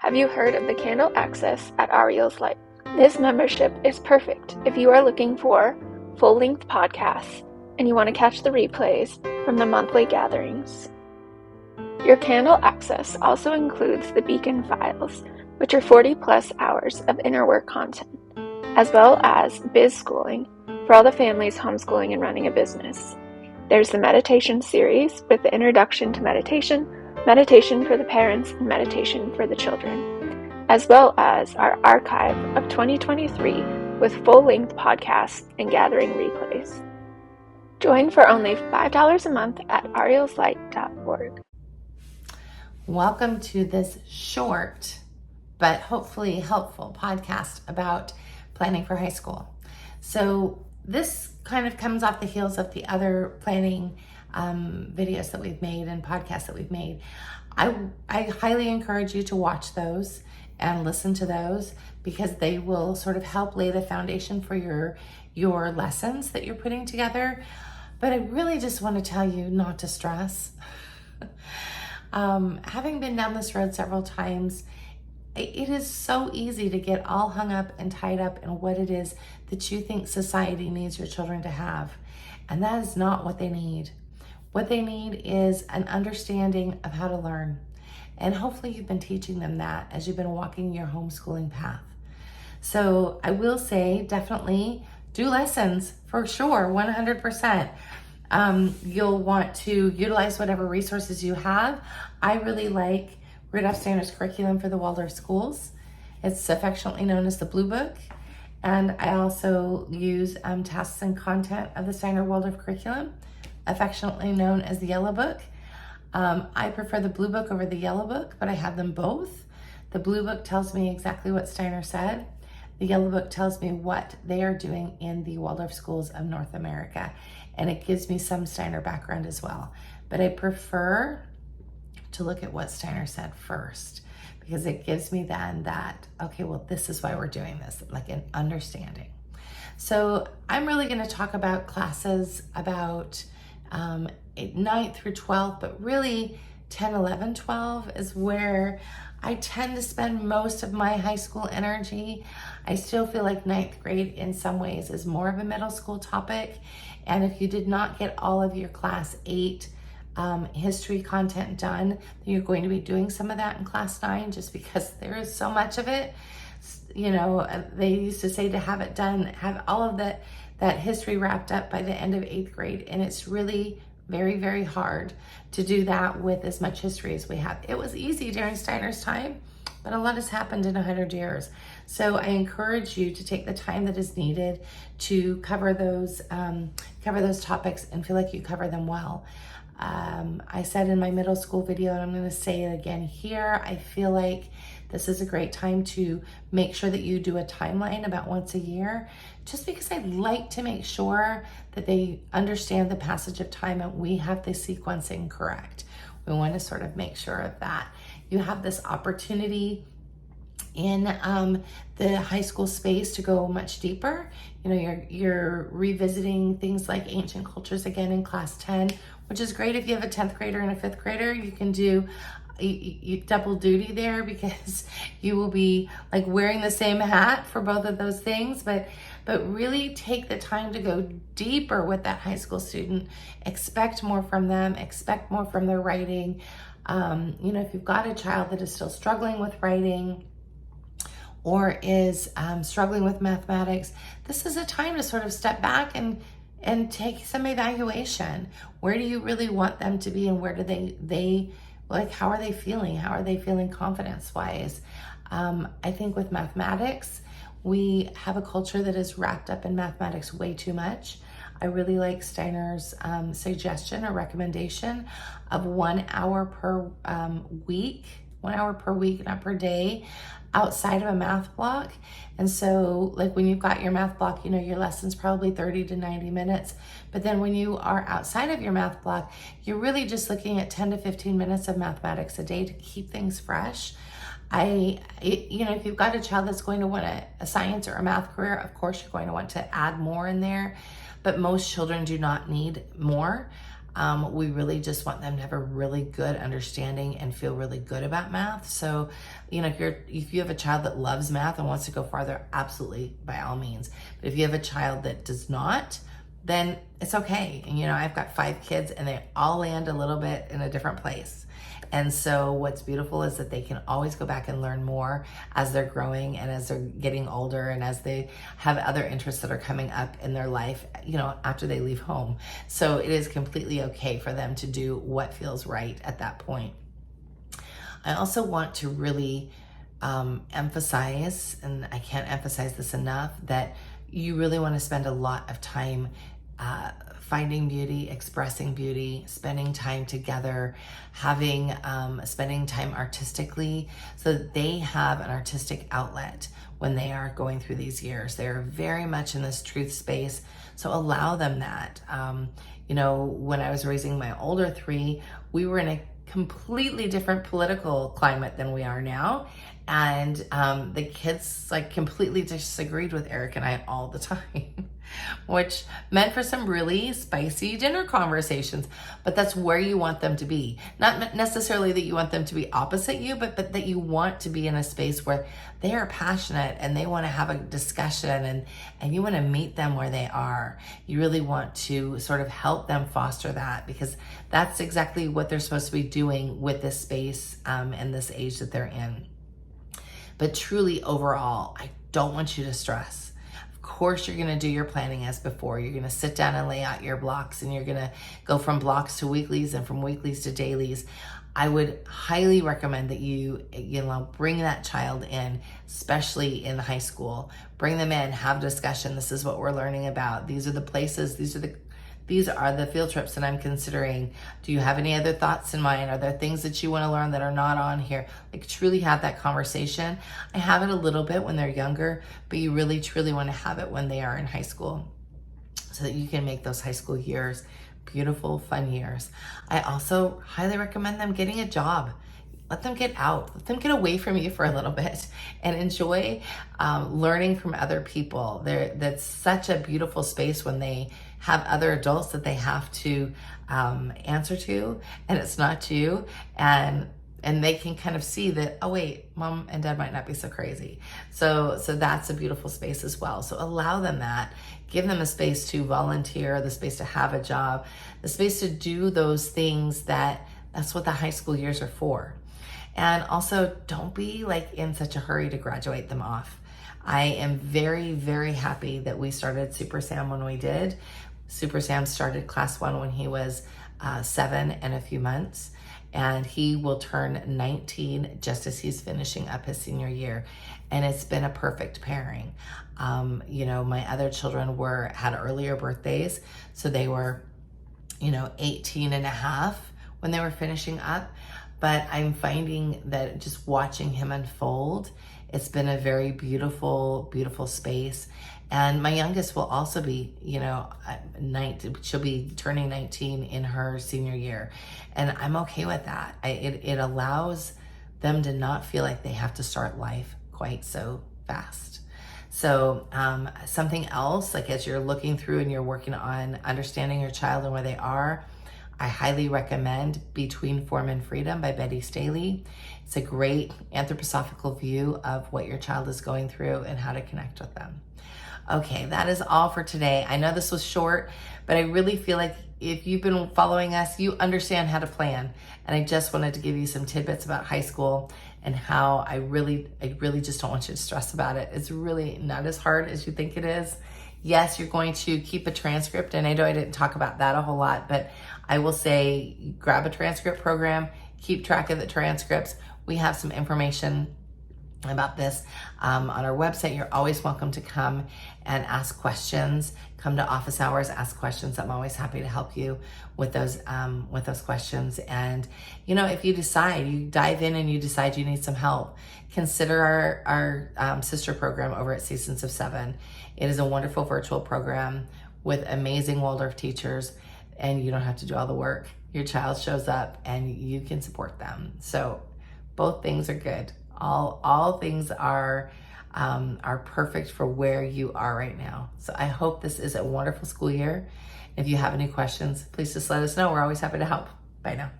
Have you heard of the Candle Access at Ariel's Light? This membership is perfect if you are looking for full-length podcasts and you want to catch the replays from the monthly gatherings. Your Candle Access also includes the Beacon Files, which are 40-plus hours of inner work content, as well as Biz Schooling for all the families homeschooling and running a business. There's the meditation series with the introduction to meditation, meditation for the parents, and meditation for the children, as well as our archive of 2023 with full-length podcasts and gathering replays. Join for only $5 a month at arielslight.org. Welcome to this short, but hopefully helpful podcast about planning for high school. So this kind of comes off the heels of the other planning videos that we've made and podcasts that we've made. I highly encourage you to watch those and listen to those because they will sort of help lay the foundation for your lessons that you're putting together. But I really just want to tell you not to stress. Having been down this road several times, it is so easy to get all hung up and tied up in what it is that you think society needs your children to have. And that is not what they need. What they need is an understanding of how to learn. And hopefully you've been teaching them that as you've been walking your homeschooling path. So I will say, definitely do lessons for sure, 100%. You'll want to utilize whatever resources you have. I really like Rudolph Steiner's curriculum for the Waldorf schools. It's affectionately known as the Blue Book. And I also use tasks and content of the Steiner Waldorf curriculum, affectionately known as the Yellow Book. I prefer the Blue Book over the Yellow Book, but I have them both. The Blue Book tells me exactly what Steiner said. The Yellow Book tells me what they are doing in the Waldorf schools of North America. And it gives me some Steiner background as well. But I prefer to look at what Steiner said first, because it gives me then that, okay, well, this is why we're doing this, like an understanding. So I'm really going to talk about classes about 9th through 12th, but really 10, 11, 12 is where I tend to spend most of my high school energy. I still feel like 9th grade in some ways is more of a middle school topic. And if you did not get all of your class 8 history content done, then you're going to be doing some of that in class 9 just because there is so much of it. You know, they used to say to have it done, have all of that history wrapped up by the end of 8th grade. And it's really very, very hard to do that with as much history as we have. It was easy during Steiner's time, but a lot has happened in 100 years. So I encourage you to take the time that is needed to cover those topics and feel like you cover them well. I said in my middle school video, and I'm going to say it again here, I feel like this is a great time to make sure that you do a timeline about once a year, just because I like to make sure that they understand the passage of time and we have the sequencing correct. We want to sort of make sure of that. You have this opportunity in the high school space to go much deeper. You know, you're revisiting things like ancient cultures again in class 10, which is great if you have a 10th grader and a 5th grader. You can do you double duty there because you will be like wearing the same hat for both of those things, but really take the time to go deeper with that high school student. Expect more from them, expect more from their writing. You know, if you've got a child that is still struggling with writing or is struggling with mathematics, this is a time to sort of step back and take some evaluation. Where do you really want them to be, and where do they like, how are they feeling? How are they feeling confidence-wise? I think with mathematics, we have a culture that is wrapped up in mathematics way too much. I really like Steiner's suggestion or recommendation of 1 hour per week, 1 hour per week, not per day, outside of a math block. And so like when you've got your math block, you know, your lesson's probably 30 to 90 minutes. But then when you are outside of your math block, you're really just looking at 10 to 15 minutes of mathematics a day to keep things fresh. You know, if you've got a child that's going to want a science or a math career, of course you're going to want to add more in there, but most children do not need more. We really just want them to have a really good understanding and feel really good about math. So, if you have a child that loves math and wants to go farther, absolutely, by all means. But if you have a child that does not, then it's okay. And I've got 5 kids and they all land a little bit in a different place. And so what's beautiful is that they can always go back and learn more as they're growing and as they're getting older and as they have other interests that are coming up in their life, after they leave home. So it is completely okay for them to do what feels right at that point. I also want to really emphasize, and I can't emphasize this enough, that you really want to spend a lot of time finding beauty, expressing beauty, spending time together, spending time artistically, so that they have an artistic outlet when they are going through these years. They're very much in this truth space, so allow them that. When I was raising my older 3, we were in a completely different political climate than we are now. And the kids completely disagreed with Eric and I all the time, which meant for some really spicy dinner conversations. But that's where you want them to be. Not necessarily that you want them to be opposite you, but that you want to be in a space where they are passionate and they want to have a discussion, and you want to meet them where they are. You really want to sort of help them foster that, because that's exactly what they're supposed to be doing with this space and this age that they're in. But truly, overall, I don't want you to stress. Of course, you're going to do your planning as before. You're going to sit down and lay out your blocks, and you're going to go from blocks to weeklies and from weeklies to dailies. I would highly recommend that you bring that child in, especially in high school. Bring them in, have discussion. This is what we're learning about. These are the places, these are the field trips that I'm considering. Do you have any other thoughts in mind? Are there things that you want to learn that are not on here? Truly have that conversation. I have it a little bit when they're younger, but you really, truly want to have it when they are in high school, so that you can make those high school years beautiful, fun years. I also highly recommend them getting a job. Let them get out. Let them get away from you for a little bit and enjoy learning from other people. That's such a beautiful space when they have other adults that they have to answer to, and it's not you. And they can kind of see that, oh wait, mom and dad might not be so crazy. So that's a beautiful space as well. So allow them that. Give them a space to volunteer, the space to have a job, the space to do those things that's what the high school years are for. And also, don't be in such a hurry to graduate them off. I am very, very happy that we started Super Sam when we did. Super Sam started class 1 when he was 7 and a few months, and he will turn 19 just as he's finishing up his senior year. And it's been a perfect pairing. My other children had earlier birthdays, so they were 18 and a half when they were finishing up. But I'm finding that just watching him unfold, it's been a very beautiful, beautiful space. And my youngest will also be, she'll be turning 19 in her senior year. And I'm okay with that. It allows them to not feel like they have to start life quite so fast. So something else, as you're looking through and you're working on understanding your child and where they are, I highly recommend Between Form and Freedom by Betty Staley. It's a great anthroposophical view of what your child is going through and how to connect with them. Okay, that is all for today. I know this was short, but I really feel like if you've been following us, you understand how to plan. And I just wanted to give you some tidbits about high school and how I really just don't want you to stress about it. It's really not as hard as you think it is. Yes, you're going to keep a transcript, and I know I didn't talk about that a whole lot, but I will say grab a transcript program, keep track of the transcripts. We have some information about this on our website. You're always welcome to come and ask questions. Come to office hours, ask questions. I'm always happy to help you with those questions. And if you dive in and you decide you need some help, consider our sister program over at Seasons of 7. It is a wonderful virtual program with amazing Waldorf teachers, and you don't have to do all the work. Your child shows up and you can support them. So both things are good. All things are perfect for where you are right now. So I hope this is a wonderful school year, If you have any questions, please just let us know. We're always happy to help. Bye now.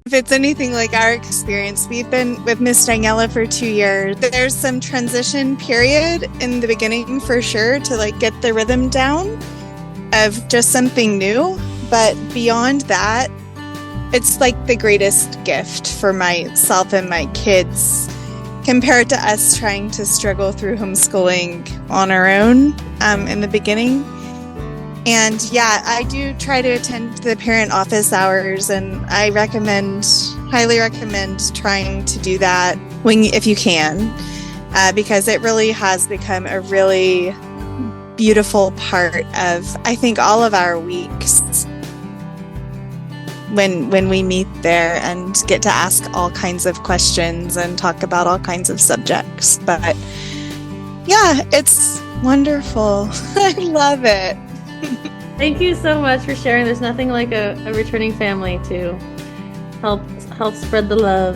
If it's anything like our experience, we've been with Miss Daniela for 2 years. There's some transition period in the beginning for sure to like get the rhythm down of just something new. But beyond that, it's like the greatest gift for myself and my kids compared to us trying to struggle through homeschooling on our own in the beginning. And yeah, I do try to attend the parent office hours, and I highly recommend trying to do that if you can, because it really has become a really beautiful part of, I think, all of our weeks when we meet there and get to ask all kinds of questions and talk about all kinds of subjects. But yeah, it's wonderful. I love it. Thank you so much for sharing. There's nothing like a returning family to help spread the love.